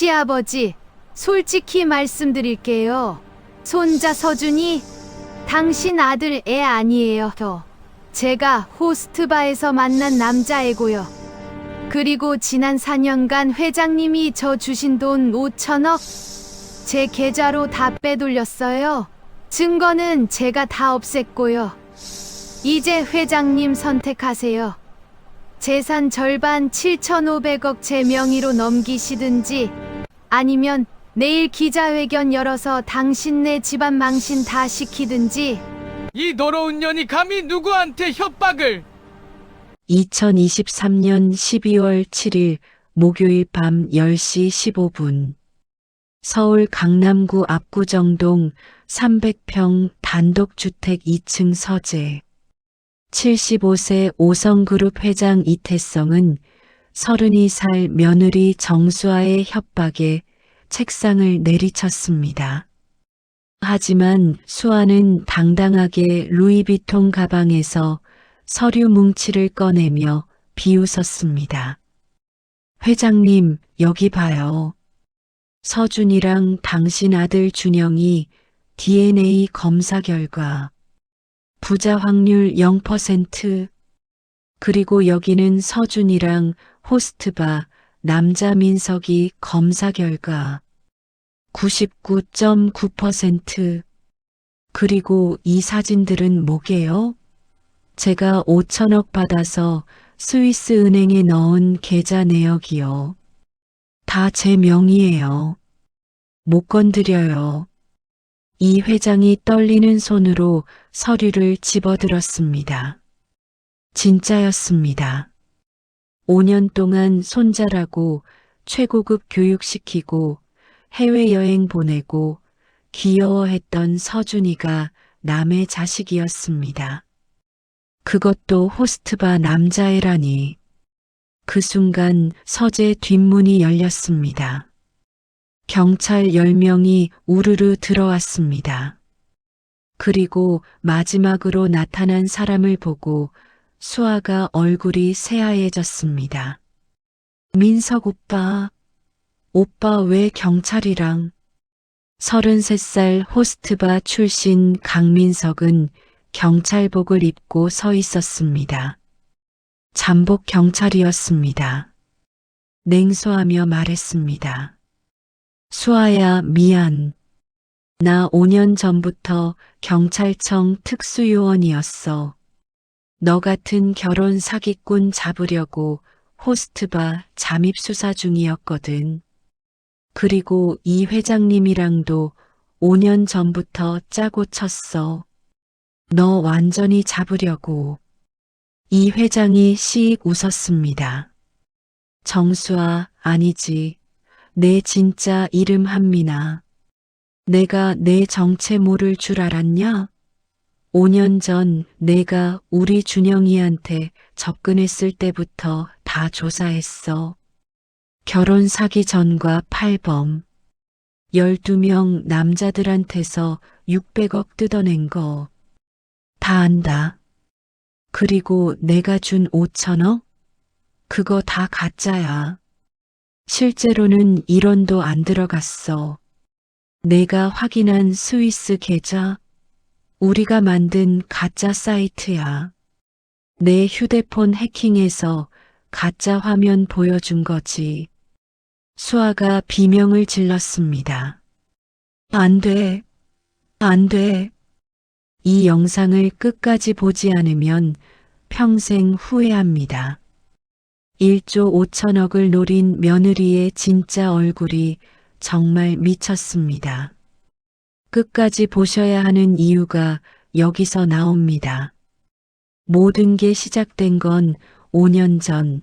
시아버지, 솔직히 말씀드릴게요. 손자 서준이 당신 아들 애 아니에요. 제가 호스트바에서 만난 남자애고요. 그리고 지난 4년간 회장님이 저 주신 돈 5천억 제 계좌로 다 빼돌렸어요. 증거는 제가 다 없앴고요. 이제 회장님 선택하세요. 재산 절반 7,500억 제 명의로 넘기시든지 아니면 내일 기자회견 열어서 당신네 집안 망신 다 시키든지. 이 더러운 년이 감히 누구한테 협박을! 2023년 12월 7일 목요일 밤 10시 15분 서울 강남구 압구정동 300평 단독주택 2층 서재 75세 오성그룹 회장 이태성은 32살 며느리 정수아의 협박에 책상을 내리쳤습니다. 하지만 수아는 당당하게 루이비통 가방에서 서류 뭉치를 꺼내며 비웃었습니다. 회장님, 여기 봐요. 서준이랑 당신 아들 준영이 DNA 검사 결과 부자 확률 0%, 그리고 여기는 서준이랑 호스트바 남자 민석이 검사 결과 99.9%. 그리고 이 사진들은 뭐게요? 제가 5천억 받아서 스위스 은행에 넣은 계좌 내역이요. 다 제 명의예요. 못 건드려요. 이 회장이 떨리는 손으로 서류를 집어들었습니다. 진짜였습니다. 5년 동안 손자라고 최고급 교육시키고 해외여행 보내고 귀여워했던 서준이가 남의 자식이었습니다. 그것도 호스트바 남자애라니. 그 순간 서재 뒷문이 열렸습니다. 경찰 10명이 우르르 들어왔습니다. 그리고 마지막으로 나타난 사람을 보고 수아가 얼굴이 새하얘졌습니다. 민석 오빠, 오빠 왜 경찰이랑? 33살 호스트바 출신 강민석은 경찰복을 입고 서 있었습니다. 잠복 경찰이었습니다. 냉소하며 말했습니다. 수아야, 미안. 나 5년 전부터 경찰청 특수요원이었어. 너 같은 결혼 사기꾼 잡으려고 호스트바 잠입 수사 중이었거든. 그리고 이 회장님이랑도 5년 전부터 짜고 쳤어. 너 완전히 잡으려고. 이 회장이 씩 웃었습니다. 정수아, 아니지. 내 진짜 이름 한미나. 내가 내 정체 모를 줄 알았냐? 5년 전 내가 우리 준영이한테 접근했을 때부터 다 조사했어. 결혼 사기 전과 팔범. 12명 남자들한테서 600억 뜯어낸 거. 다 안다. 그리고 내가 준 5천억? 그거 다 가짜야. 실제로는 1원도 안 들어갔어. 내가 확인한 스위스 계좌, 우리가 만든 가짜 사이트야. 내 휴대폰 해킹해서 가짜 화면 보여준 거지. 수아가 비명을 질렀습니다. 안 돼. 안 돼. 이 영상을 끝까지 보지 않으면 평생 후회합니다. 1조 5천억을 노린 며느리의 진짜 얼굴이 정말 미쳤습니다. 끝까지 보셔야 하는 이유가 여기서 나옵니다. 모든 게 시작된 건 5년 전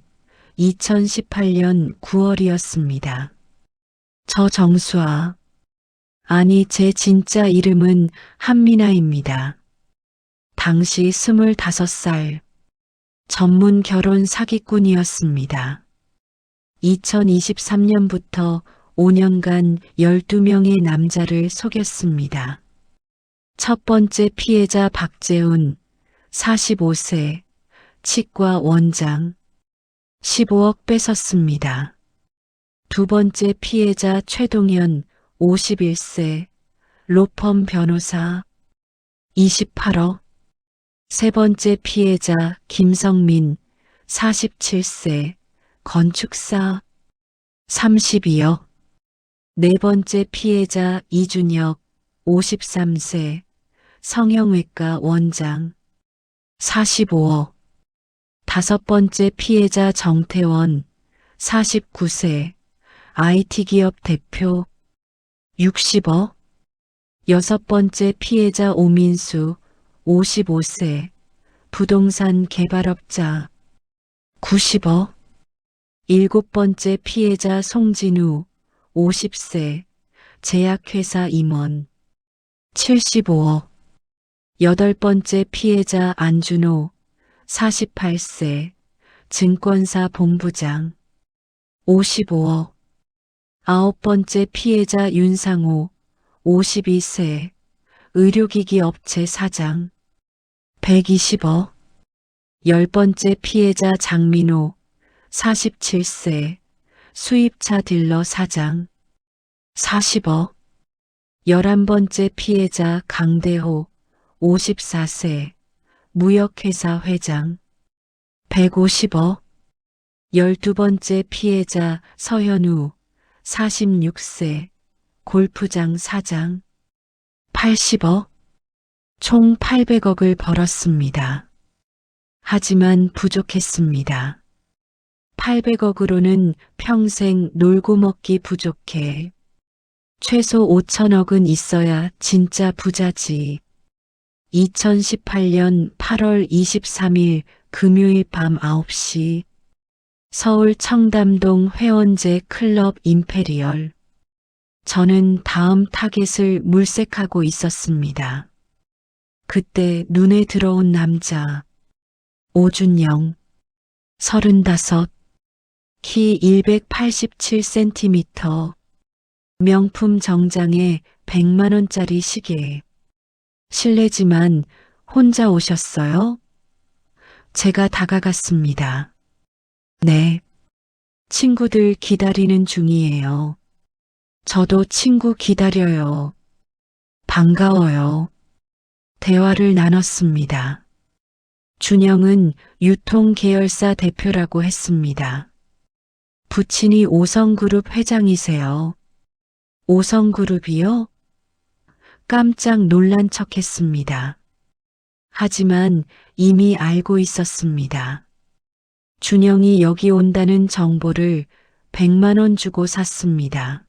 2018년 9월이었습니다. 저 정수아, 아니 제 진짜 이름은 한미나입니다. 당시 25살, 전문 결혼 사기꾼이었습니다. 2023년부터 5년간 12명의 남자를 속였습니다. 첫 번째 피해자 박재훈, 45세, 치과 원장, 15억 뺏었습니다. 두 번째 피해자 최동현 51세 로펌 변호사 28억. 세 번째 피해자 김성민 47세 건축사 32억. 네 번째 피해자 이준혁 53세 성형외과 원장 45억. 다섯 번째 피해자 정태원 49세 IT기업 대표 60억. 여섯 번째 피해자 오민수 55세 부동산 개발업자 90억. 일곱 번째 피해자 송진우 50세 제약회사 임원 75억. 여덟 번째 피해자 안준호 48세 증권사 본부장 55억. 아홉 번째 피해자 윤상호 52세 의료기기 업체 사장 120억. 열 번째 피해자 장민호 47세 수입차 딜러 사장 40억. 11번째 피해자 강대호 54세 무역회사 회장 150억. 12번째 피해자 서현우 46세 골프장 사장 80억. 총 800억을 벌었습니다. 하지만 부족했습니다. 800억으로는 평생 놀고 먹기 부족해. 최소 5천억은 있어야 진짜 부자지. 2018년 8월 23일 금요일 밤 9시 서울 청담동 회원제 클럽 임페리얼. 저는 다음 타겟을 물색하고 있었습니다. 그때 눈에 들어온 남자 오준영 35, 키 187cm, 명품 정장에 100만원짜리 시계. 실례지만 혼자 오셨어요? 제가 다가갔습니다. 네, 친구들 기다리는 중이에요. 저도 친구 기다려요. 반가워요. 대화를 나눴습니다. 준영은 유통계열사 대표라고 했습니다. 부친이 오성그룹 회장이세요. 오성그룹이요? 깜짝 놀란 척했습니다. 하지만 이미 알고 있었습니다. 준영이 여기 온다는 정보를 100만 원 주고 샀습니다.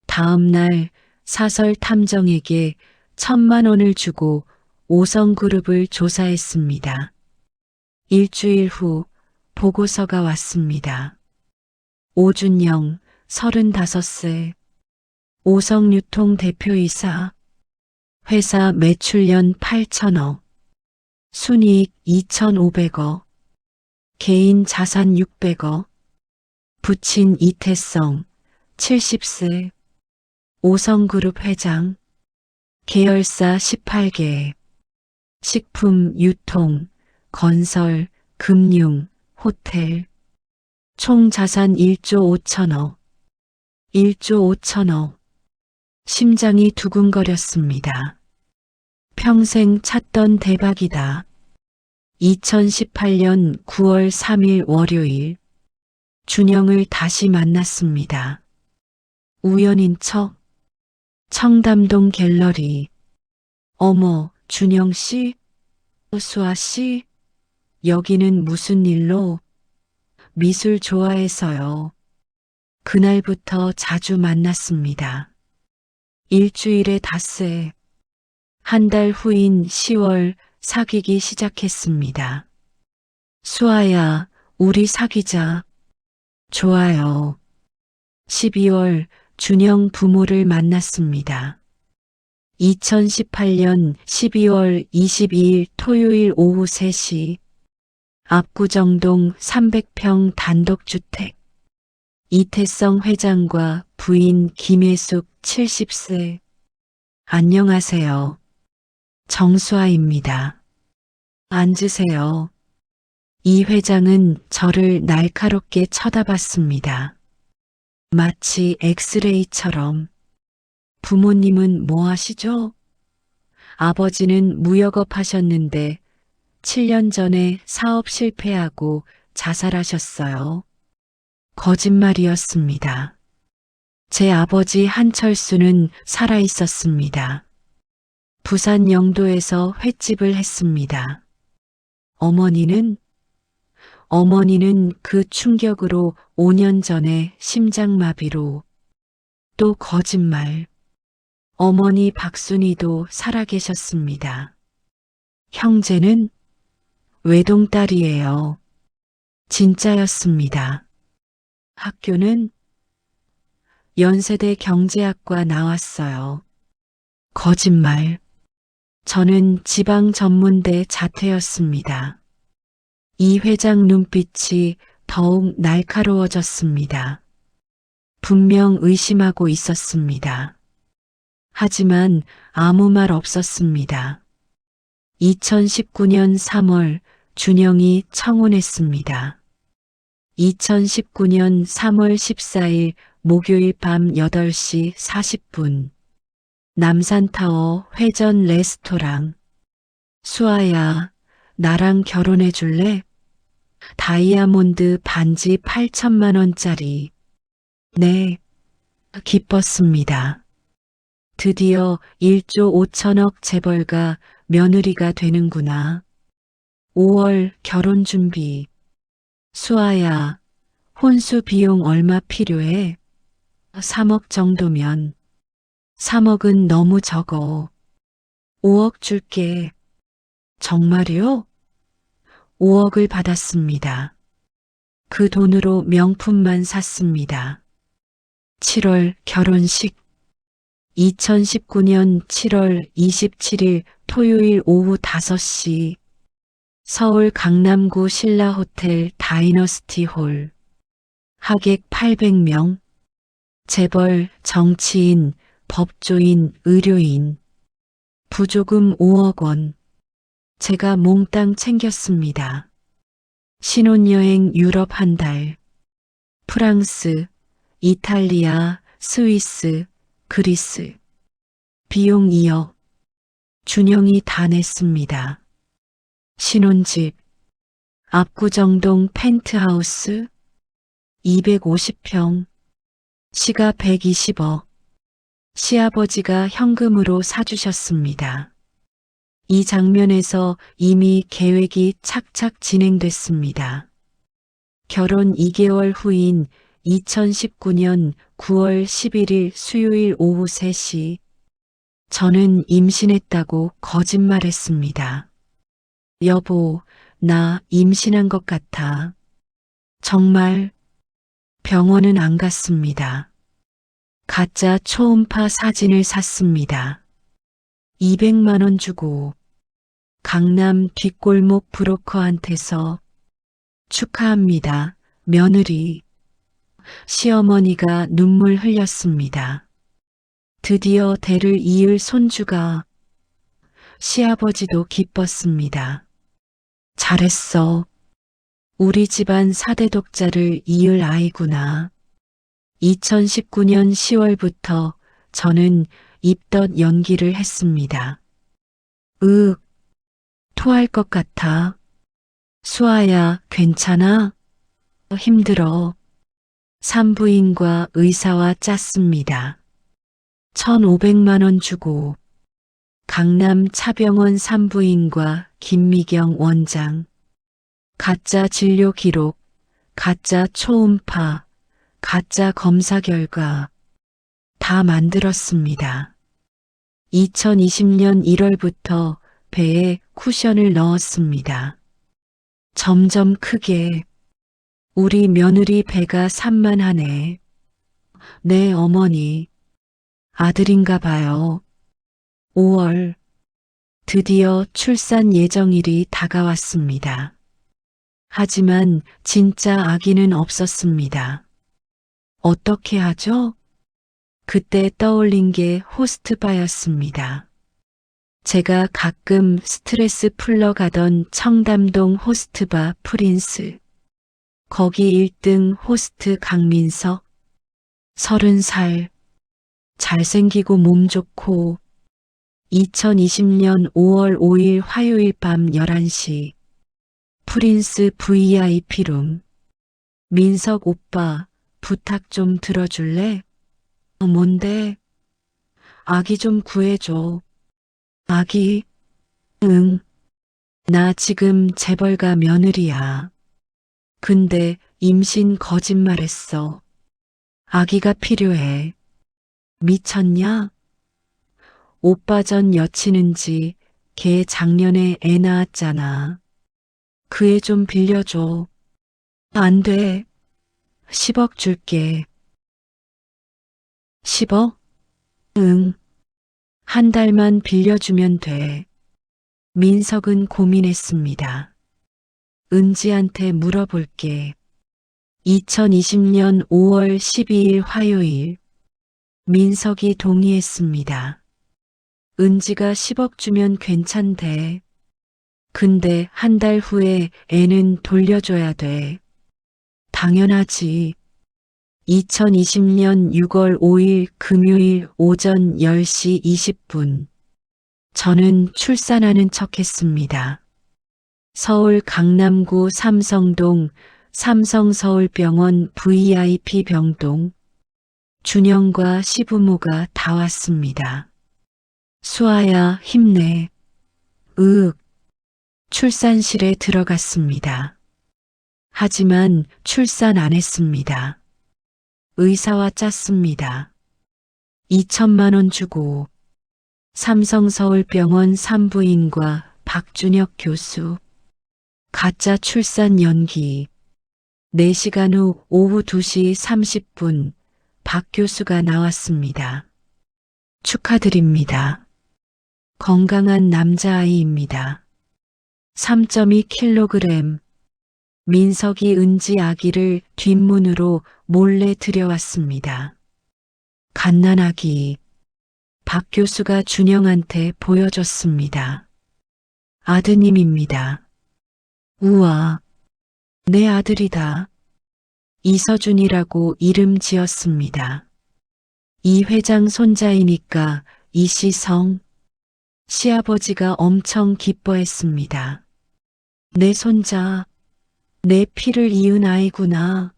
다음 날 사설 탐정에게 1000만 원을 주고 오성그룹을 조사했습니다. 일주일 후 보고서가 왔습니다. 오준영 35세 오성유통 대표이사 회사 매출년 8천억 순이익 2,500억 개인 자산 600억 부친 이태성 70세 오성그룹 회장 계열사 18개 식품, 유통, 건설, 금융, 호텔 총 자산 1조 5천억 1조 5천억 심장이 두근거렸습니다. 평생 찾던 대박이다. 2018년 9월 3일 월요일 준영을 다시 만났습니다. 우연인 척 청담동 갤러리. 어머, 준영 씨? 수아 씨? 여기는 무슨 일로? 미술 좋아해서요. 그날부터 자주 만났습니다. 일주일에 닷새. 한 달 후인 10월 사귀기 시작했습니다. 수아야, 우리 사귀자. 좋아요. 12월 준영 부모를 만났습니다. 2018년 12월 22일 토요일 오후 3시 압구정동 300평 단독주택 이태성 회장과 부인 김혜숙 70세. 안녕하세요. 정수아입니다. 앉으세요. 이 회장은 저를 날카롭게 쳐다봤습니다. 마치 엑스레이처럼. 부모님은 뭐 하시죠? 아버지는 무역업 하셨는데 7년 전에 사업 실패하고 자살하셨어요. 거짓말이었습니다. 제 아버지 한철수는 살아 있었습니다. 부산 영도에서 횟집을 했습니다. 어머니는 그 충격으로 5년 전에 심장마비로. 또 거짓말. 어머니 박순이도 살아계셨습니다. 형제는 외동딸이에요. 진짜였습니다. 학교는 연세대 경제학과 나왔어요. 거짓말. 저는 지방 전문대 자퇴였습니다. 이 회장 눈빛이 더욱 날카로워졌습니다. 분명 의심하고 있었습니다. 하지만 아무 말 없었습니다. 2019년 3월 준영이 청혼했습니다. 2019년 3월 14일 목요일 밤 8시 40분 남산타워 회전 레스토랑. 수아야, 나랑 결혼해 줄래? 다이아몬드 반지 8천만 원짜리. 네, 기뻤습니다. 드디어 1조 5천억 재벌가 며느리가 되는구나. 5월 결혼 준비. 수아야, 혼수 비용 얼마 필요해? 3억 정도면. 3억은 너무 적어. 5억 줄게. 정말요? 5억을 받았습니다. 그 돈으로 명품만 샀습니다. 7월 결혼식. 2019년 7월 27일 토요일 오후 5시 서울 강남구 신라호텔 다이너스티 홀. 하객 800명. 재벌, 정치인, 법조인, 의료인. 부조금 5억 원. 제가 몽땅 챙겼습니다. 신혼여행 유럽 한 달. 프랑스, 이탈리아, 스위스, 그리스. 비용 2억. 준영이 다 냈습니다. 신혼집. 압구정동 펜트하우스. 250평. 시가 120억. 시아버지가 현금으로 사주셨습니다. 이 장면에서 이미 계획이 착착 진행됐습니다. 결혼 2개월 후인 2019년 9월 11일 수요일 오후 3시 저는 임신했다고 거짓말했습니다. 여보, 나 임신한 것 같아. 정말 병원은 안 갔습니다. 가짜 초음파 사진을 샀습니다. 200만 원 주고 강남 뒷골목 브로커한테서 축하합니다, 며느리. 시어머니가 눈물 흘렸습니다. 드디어 대를 이을 손주가. 시아버지도 기뻤습니다. 잘했어. 우리 집안 4대 독자를 이을 아이구나. 2019년 10월부터 저는 입덧 연기를 했습니다. 토할 것 같아. 수아야, 괜찮아? 힘들어. 산부인과 의사와 짰습니다. 1,500만 원 주고 강남 차병원 산부인과 김미경 원장. 가짜 진료 기록, 가짜 초음파, 가짜 검사 결과 다 만들었습니다. 2020년 1월부터 배에 쿠션을 넣었습니다. 점점 크게. 우리 며느리 배가 산만하네. 네, 어머니. 아들인가 봐요. 5월. 드디어 출산 예정일이 다가왔습니다. 하지만 진짜 아기는 없었습니다. 어떻게 하죠? 그때 떠올린 게 호스트바였습니다. 제가 가끔 스트레스 풀러 가던 청담동 호스트바 프린스. 거기 1등 호스트 강민석. 30살. 잘생기고 몸 좋고. 2020년 5월 5일 화요일 밤 11시. 프린스 VIP룸. 민석 오빠, 부탁 좀 들어줄래? 뭔데? 아기 좀 구해줘. 아기? 응. 나 지금 재벌가 며느리야. 근데 임신 거짓말했어. 아기가 필요해. 미쳤냐? 오빠 전 여친은지 걔 작년에 애 낳았잖아. 그 애 좀 빌려줘. 안 돼. 10억 줄게. 10억? 응. 한 달만 빌려주면 돼. 민석은 고민했습니다. 은지한테 물어볼게. 2020년 5월 12일 화요일. 민석이 동의했습니다. 은지가 10억 주면 괜찮대. 근데 한 달 후에 애는 돌려줘야 돼. 당연하지. 2020년 6월 5일 금요일 오전 10시 20분. 저는 출산하는 척 했습니다. 서울 강남구 삼성동 삼성서울병원 VIP 병동. 준영과 시부모가 다 왔습니다. 수아야, 힘내. 출산실에 들어갔습니다. 하지만 출산 안 했습니다. 의사와 짰습니다. 2천만 원 주고. 삼성서울병원 산부인과 박준혁 교수. 가짜 출산 연기. 4시간 후 오후 2시 30분 박 교수가 나왔습니다. 축하드립니다. 건강한 남자아이입니다. 3.2kg. 민석이 은지 아기를 뒷문으로 몰래 들여왔습니다. 갓난아기. 박 교수가 준영한테 보여줬습니다. 아드님입니다. 우와, 내 아들이다. 이서준이라고 이름 지었습니다. 이 회장 손자이니까 이시성. 시아버지가 엄청 기뻐했습니다. 내 손자, 내 피를 이은 아이구나.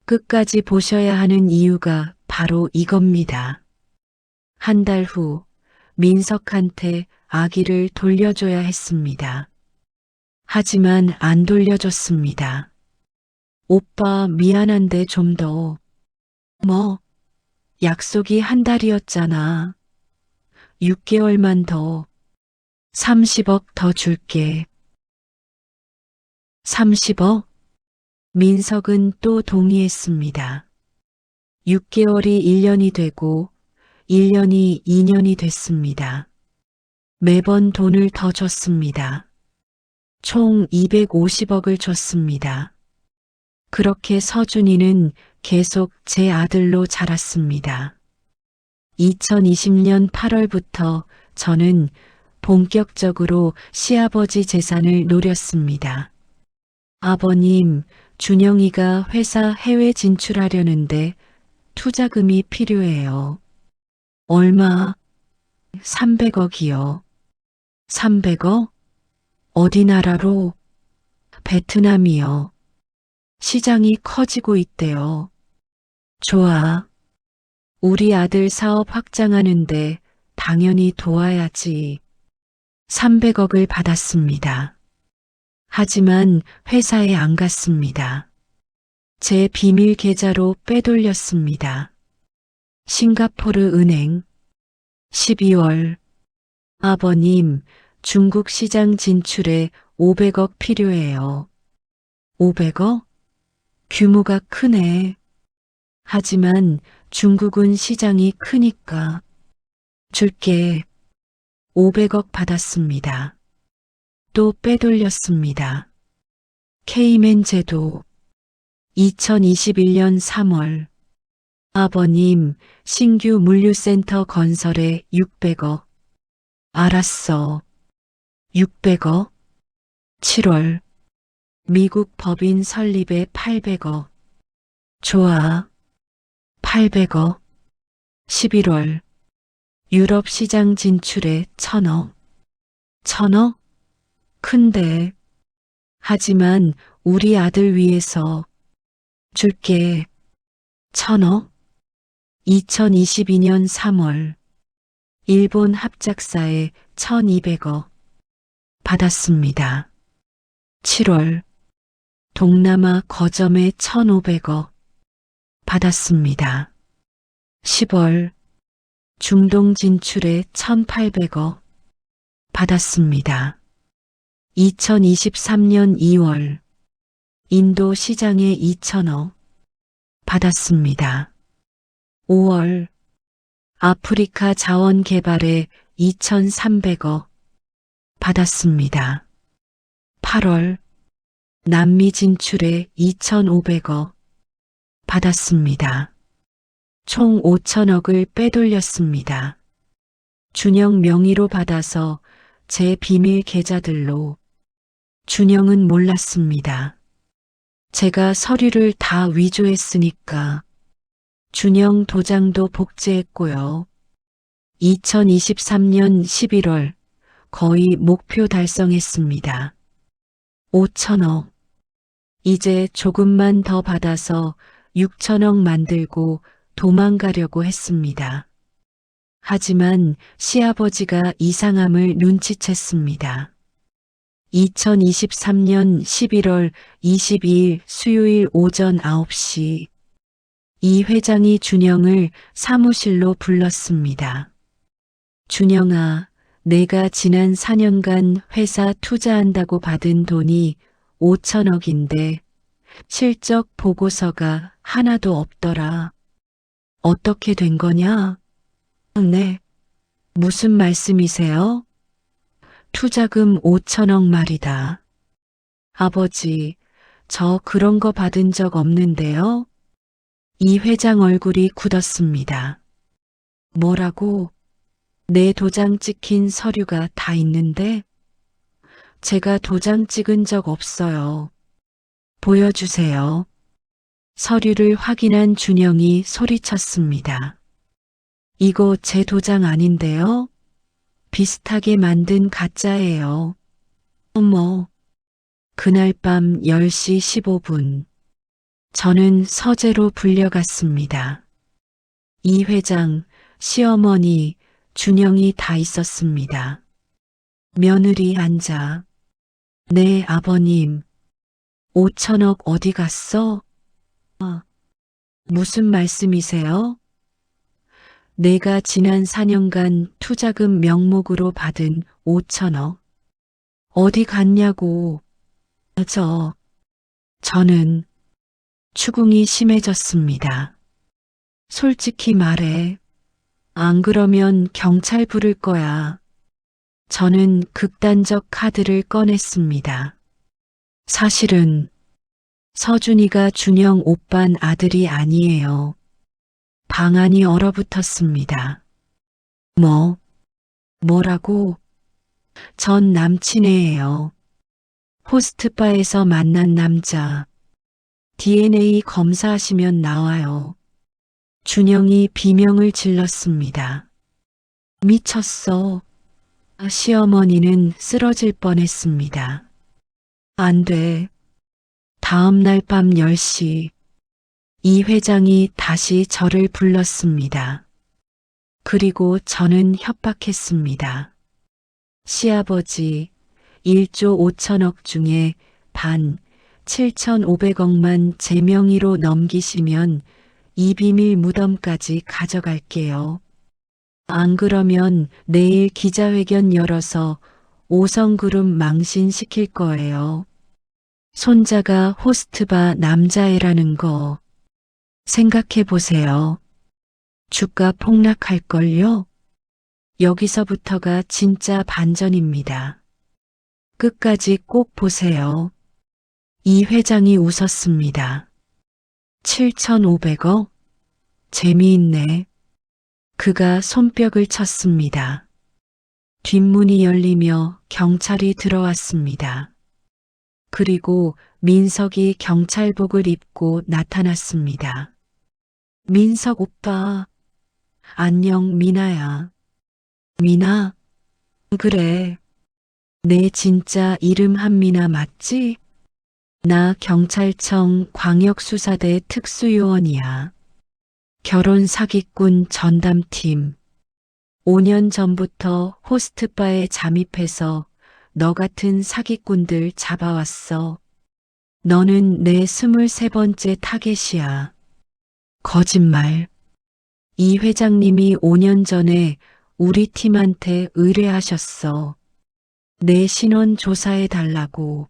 끝까지 보셔야 하는 이유가 바로 이겁니다. 한 달 후 민석한테 아기를 돌려줘야 했습니다. 하지만 안 돌려줬습니다. 오빠 미안한데 좀 더. 약속이 한 달이었잖아. 6개월만 더. 30억 더 줄게. 30억? 민석은 또 동의했습니다. 6개월이 1년이 되고 1년이 2년이 됐습니다. 매번 돈을 더 줬습니다. 총 250억을 줬습니다. 그렇게 서준이는 계속 제 아들로 자랐습니다. 2020년 8월부터 저는 본격적으로 시아버지 재산을 노렸습니다. 아버님, 준영이가 회사 해외 진출하려는데 투자금이 필요해요. 얼마? 300억이요. 300억? 어디 나라로? 베트남이요. 시장이 커지고 있대요. 좋아. 우리 아들 사업 확장하는데 당연히 도와야지. 300억을 받았습니다. 하지만 회사에 안 갔습니다. 제 비밀 계좌로 빼돌렸습니다. 싱가포르 은행. 12월. 아버님, 중국 시장 진출에 500억 필요해요. 500억? 규모가 크네. 하지만 중국은 시장이 크니까. 줄게. 500억 받았습니다. 또 빼돌렸습니다. 케이맨 제도. 2021년 3월. 아버님, 신규 물류센터 건설에 600억. 알았어. 600억. 7월. 미국 법인 설립에 800억. 좋아. 800억. 11월 유럽 시장 진출에 1000억. 1000억? 큰데. 하지만 우리 아들 위해서 줄게. 1000억? 2022년 3월 일본 합작사에 1200억 받았습니다. 7월 동남아 거점에 1500억 받았습니다. 10월 중동 진출에 1800억 받았습니다. 2023년 2월 인도 시장에 2000억 받았습니다. 5월 아프리카 자원 개발에 2300억 받았습니다. 8월 남미 진출에 2500억 받았습니다. 총 5000억을 빼돌렸습니다. 준영 명의로 받아서 제 비밀 계좌들로. 준영은 몰랐습니다. 제가 서류를 다 위조했으니까. 준영 도장도 복제했고요. 2023년 11월 거의 목표 달성했습니다. 5000억. 이제 조금만 더 받아서 6000억 만들고 도망가려고 했습니다. 하지만 시아버지가 이상함을 눈치챘습니다. 2023년 11월 22일 수요일 오전 9시 이 회장이 준영을 사무실로 불렀습니다. 준영아, 내가 지난 4년간 회사 투자한다고 받은 돈이 5000억인데 실적 보고서가 하나도 없더라. 어떻게 된 거냐? 네. 무슨 말씀이세요? 투자금 5000억 말이다. 아버지, 저 그런 거 받은 적 없는데요? 이 회장 얼굴이 굳었습니다. 뭐라고? 내 도장 찍힌 서류가 다 있는데? 제가 도장 찍은 적 없어요. 보여주세요. 서류를 확인한 준영이 소리쳤습니다. 이거 제 도장 아닌데요? 비슷하게 만든 가짜예요. 어머. 그날 밤 10시 15분. 저는 서재로 불려갔습니다. 이 회장, 시어머니, 준영이 다 있었습니다. 며느리 앉아. 네, 아버님. 5000억 어디 갔어? 무슨 말씀이세요? 내가 지난 4년간 투자금 명목으로 받은 5000억. 어디 갔냐고. 저는 추궁이 심해졌습니다. 솔직히 말해. 안 그러면 경찰 부를 거야. 저는 극단적 카드를 꺼냈습니다. 사실은 서준이가 준영 오빤 아들이 아니에요. 방안이 얼어붙었습니다. 뭐라고? 전 남친이에요. 호스트바에서 만난 남자. DNA 검사하시면 나와요. 준영이 비명을 질렀습니다. 미쳤어. 시어머니는 쓰러질 뻔했습니다. 안 돼. 다음 날 밤 10시 이 회장이 다시 저를 불렀습니다. 그리고 저는 협박했습니다. 시아버지 1조 5천억 중에 반 7,500억만 제 명의로 넘기시면 이 비밀 무덤까지 가져갈게요. 안 그러면 내일 기자회견 열어서 5성그룹 망신시킬 거예요. 손자가 호스트바 남자애라는 거 생각해 보세요. 주가 폭락할걸요? 여기서부터가 진짜 반전입니다. 끝까지 꼭 보세요. 이 회장이 웃었습니다. 7,500억? 재미있네. 그가 손뼉을 쳤습니다. 뒷문이 열리며 경찰이 들어왔습니다. 그리고 민석이 경찰복을 입고 나타났습니다. 민석 오빠. 안녕, 미나야. 미나? 그래. 내 진짜 이름 한미나 맞지? 나 경찰청 광역수사대 특수요원이야. 결혼 사기꾼 전담팀. 5년 전부터 호스트바에 잠입해서 너 같은 사기꾼들 잡아왔어. 너는 내 23번째 타겟이야. 거짓말. 이 회장님이 5년 전에 우리 팀한테 의뢰하셨어. 내 신원 조사해 달라고.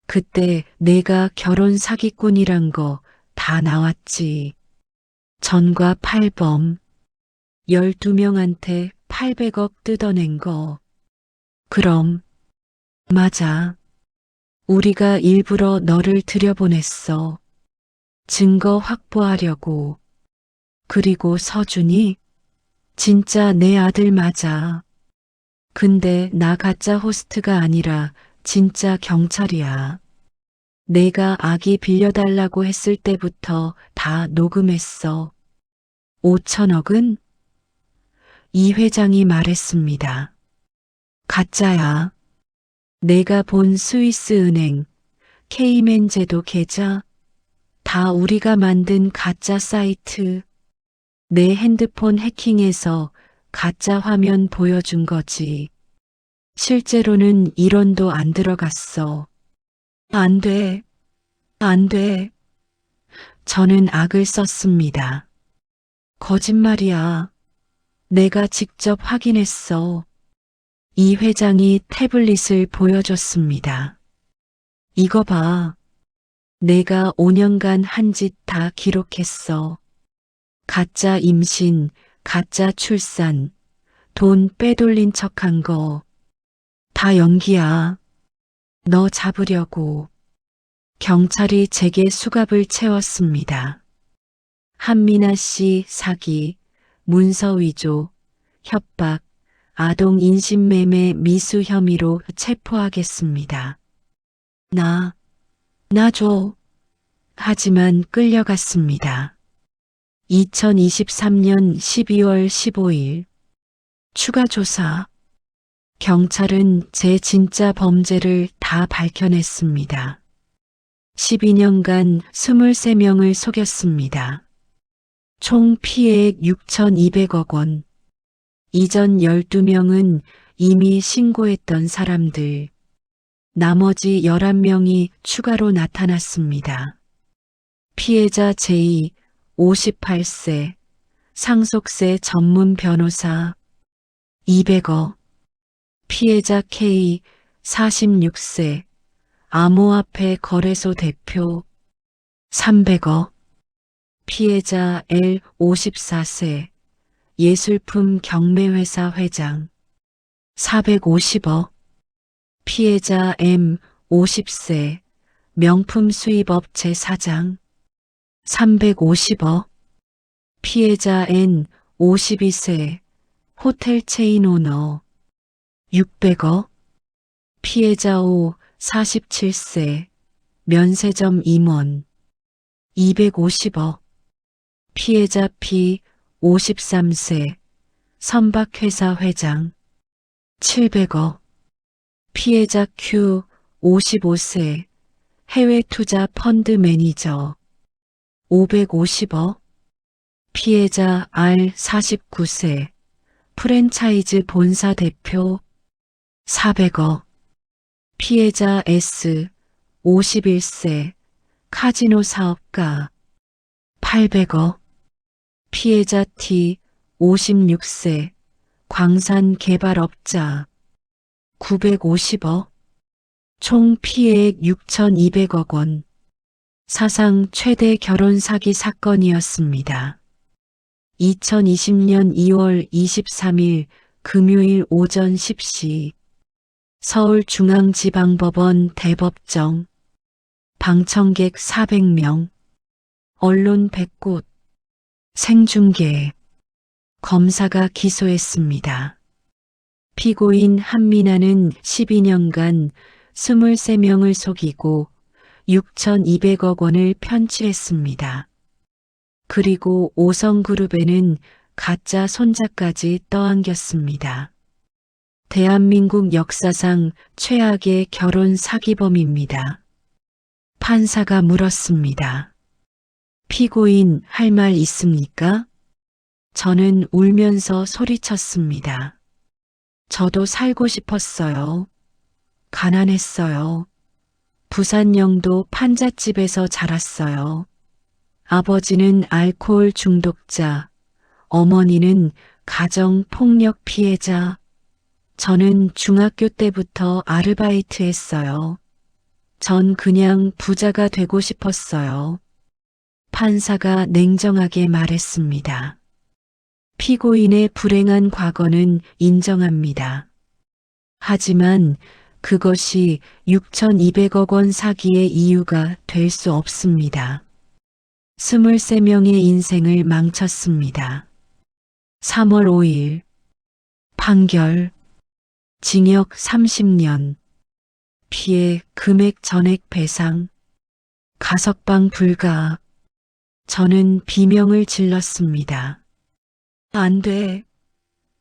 그때 내가 결혼 사기꾼이란 거 다 나왔지. 전과 팔범. 12명한테 800억 뜯어낸 거. 그럼, 맞아. 우리가 일부러 너를 들여보냈어. 증거 확보하려고. 그리고 서준이? 진짜 내 아들 맞아. 근데 나 가짜 호스트가 아니라 진짜 경찰이야. 내가 아기 빌려달라고 했을 때부터 다 녹음했어. 5천억은? 이 회장이 말했습니다. 가짜야. 내가 본 스위스 은행, 케이맨 제도 계좌, 다 우리가 만든 가짜 사이트. 내 핸드폰 해킹해서 가짜 화면 보여준 거지. 실제로는 1원도 안 들어갔어. 안 돼. 안 돼. 저는 악을 썼습니다. 거짓말이야. 내가 직접 확인했어. 이 회장이 태블릿을 보여줬습니다. 이거 봐. 내가 5년간 한 짓 다 기록했어. 가짜 임신, 가짜 출산, 돈 빼돌린 척한 거. 다 연기야. 너 잡으려고. 경찰이 제게 수갑을 채웠습니다. 한미나 씨 사기, 문서 위조, 협박, 아동 인신매매 미수 혐의로 체포하겠습니다. 나 줘. 하지만 끌려갔습니다. 2023년 12월 15일 추가 조사. 경찰은 제 진짜 범죄를 다 밝혀냈습니다. 12년간 23명을 속였습니다. 총 피해액 6,200억 원. 이전 12명은 이미 신고했던 사람들. 나머지 11명이 추가로 나타났습니다. 피해자 제2, 58세, 상속세 전문 변호사, 200억. 피해자 K, 46세, 암호화폐 거래소 대표, 300억. 피해자 L, 54세, 예술품 경매회사 회장, 450억. 피해자 M, 50세, 명품 수입업체 사장, 350억. 피해자 N, 52세, 호텔 체인 오너, 600억. 피해자 O, 47세, 면세점 임원, 250억. 피해자 P, 53세, 선박회사 회장, 700억. 피해자 Q, 55세, 해외 투자 펀드 매니저, 550억. 피해자 R, 49세, 프랜차이즈 본사 대표, 400억. 피해자 S, 51세, 카지노 사업가, 800억. 피해자 T, 56세, 광산 개발업자, 950억. 총 피해액 6,200억 원. 사상 최대 결혼 사기 사건이었습니다. 2020년 2월 23일 금요일 오전 10시 서울중앙지방법원 대법정. 방청객 400명. 언론 100곳. 생중계. 검사가 기소했습니다. 피고인 한미나는 12년간 23명을 속이고 6,200억 원을 편취했습니다. 그리고 5성그룹에는 가짜 손자까지 떠안겼습니다. 대한민국 역사상 최악의 결혼 사기범입니다. 판사가 물었습니다. 피고인 할 말 있습니까? 저는 울면서 소리쳤습니다. 저도 살고 싶었어요. 가난했어요. 부산 영도 판잣집에서 자랐어요. 아버지는 알코올 중독자, 어머니는 가정폭력 피해자. 저는 중학교 때부터 아르바이트 했어요. 전 그냥 부자가 되고 싶었어요. 판사가 냉정하게 말했습니다. 피고인의 불행한 과거는 인정합니다. 하지만 그것이 6,200억 원 사기의 이유가 될 수 없습니다. 23명의 인생을 망쳤습니다. 3월 5일 판결 징역 30년 피해 금액 전액 배상 가석방 불가. 저는 비명을 질렀습니다. 안 돼.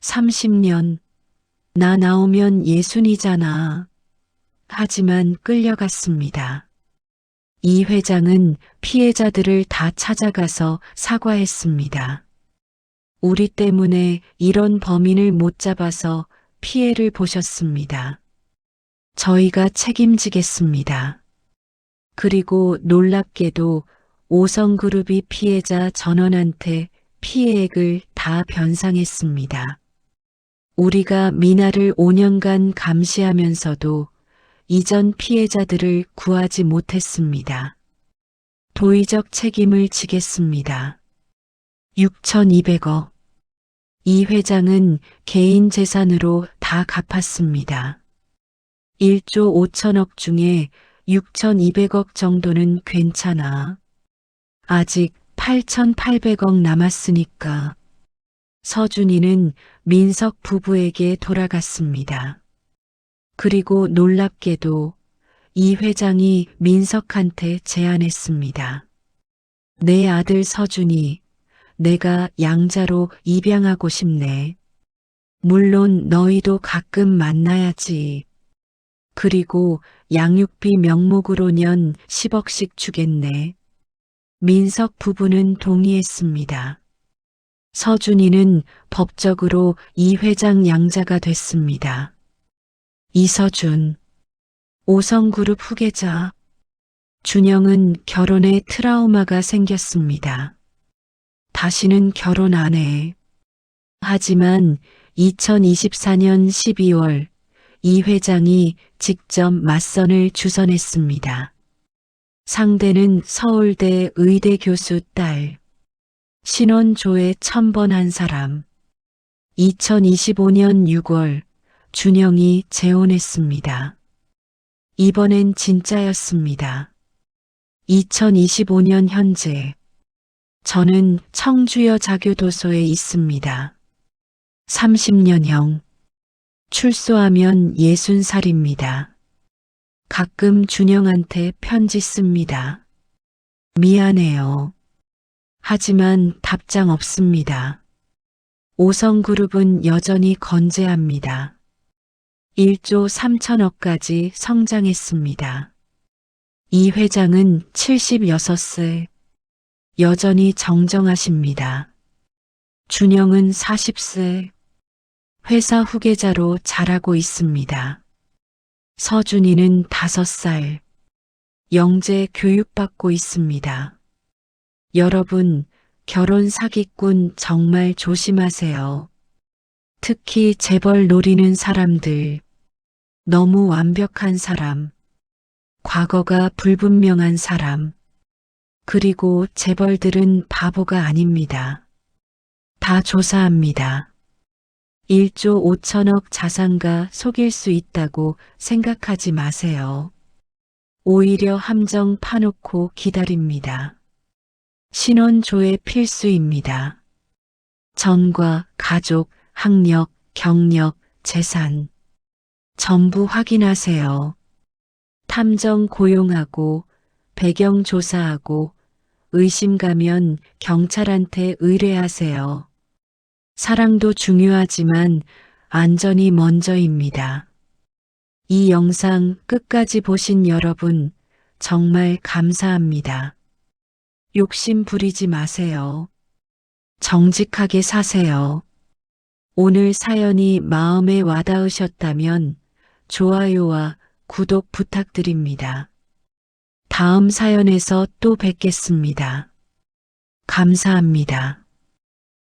30년. 나 나오면 예순이잖아. 하지만 끌려갔습니다. 이 회장은 피해자들을 다 찾아가서 사과했습니다. 우리 때문에 이런 범인을 못 잡아서 피해를 보셨습니다. 저희가 책임지겠습니다. 그리고 놀랍게도 5성그룹이 피해자 전원한테 피해액을 다 변상했습니다. 우리가 미나를 5년간 감시하면서도 이전 피해자들을 구하지 못했습니다. 도의적 책임을 지겠습니다. 6,200억. 이 회장은 개인 재산으로 다 갚았습니다. 1조 5천억 중에 6,200억 정도는 괜찮아. 아직 8,800억 남았으니까. 서준이는 민석 부부에게 돌아갔습니다. 그리고 놀랍게도 이 회장이 민석한테 제안했습니다. 내 아들 서준이 내가 양자로 입양하고 싶네. 물론 너희도 가끔 만나야지. 그리고 양육비 명목으로 년 10억씩 주겠네. 민석 부부는 동의했습니다. 서준이는 법적으로 이 회장 양자가 됐습니다. 이서준, 5성그룹 후계자. 준영은 결혼에 트라우마가 생겼습니다. 다시는 결혼 안 해. 하지만 2024년 12월 이 회장이 직접 맞선을 주선했습니다. 상대는 서울대 의대 교수 딸. 신원 조회 1000번 한 사람. 2025년 6월 준영이 재혼했습니다. 이번엔 진짜였습니다. 2025년 현재 저는 청주여자교도소에 있습니다. 30년형. 출소하면 60살입니다. 가끔 준영한테 편지 씁니다. 미안해요. 하지만 답장 없습니다. 5성그룹은 여전히 건재합니다. 1조 3천억까지 성장했습니다. 이 회장은 76세. 여전히 정정하십니다. 준영은 40세. 회사 후계자로 자라고 있습니다. 서준이는 5살. 영재 교육받고 있습니다. 여러분, 결혼 사기꾼 정말 조심하세요. 특히 재벌 노리는 사람들. 너무 완벽한 사람. 과거가 불분명한 사람. 그리고 재벌들은 바보가 아닙니다. 다 조사합니다. 1조 5천억 자산가 속일 수 있다고 생각하지 마세요. 오히려 함정 파놓고 기다립니다. 신원조회 필수입니다. 전과 가족, 학력, 경력, 재산 전부 확인하세요. 탐정 고용하고 배경 조사하고 의심 가면 경찰한테 의뢰하세요. 사랑도 중요하지만 안전이 먼저입니다. 이 영상 끝까지 보신 여러분 정말 감사합니다. 욕심 부리지 마세요. 정직하게 사세요. 오늘 사연이 마음에 와닿으셨다면 좋아요와 구독 부탁드립니다. 다음 사연에서 또 뵙겠습니다. 감사합니다.